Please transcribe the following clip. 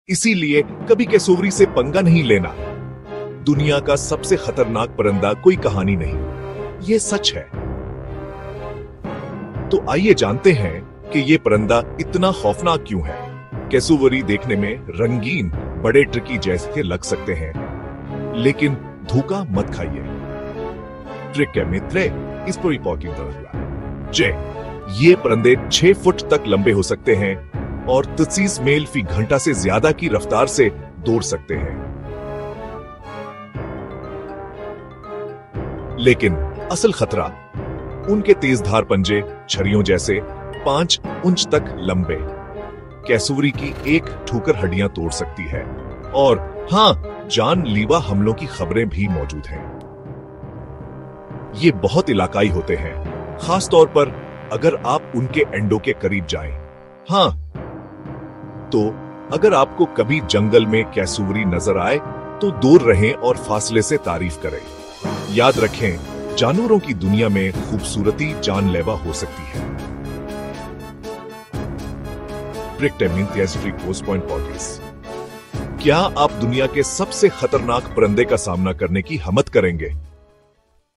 इसीलिए कभी कैसूरी से पंगा नहीं लेना। दुनिया का सबसे खतरनाक परिंदा कोई कहानी नहीं, ये सच है। तो आइए जानते हैं कि ये परिंदा इतना खौफनाक क्यों है। कैसूरी देखने में रंगीन, बड़े ट्रिकी जैसे लग सकते हैं, लेकिन धोखा मत खाइए। ट्रिक है मित्रे, इस पर ये परिंदे 6 फुट तक लंबे हो सकते हैं और 30 मील फी घंटा से ज्यादा की रफ्तार से दौड़ सकते हैं। लेकिन असल खतरा उनके तेजधार पंजे, छरियों जैसे 5 इंच तक लंबे। कैसूरी की एक ठोकर हड्डियां तोड़ सकती है और हां, जानलेवा हमलों की खबरें भी मौजूद हैं। ये बहुत इलाकाई होते हैं, खास तौर पर अगर आप उनके एंडों के करीब जाएं। हां, तो अगर आपको कभी जंगल में कैसूरी नजर आए तो दूर रहें और फासले से तारीफ करें। याद रखें, जानवरों की दुनिया में खूबसूरती जानलेवा हो सकती है। क्या आप दुनिया के सबसे खतरनाक परिंदे का सामना करने की हिम्मत करेंगे?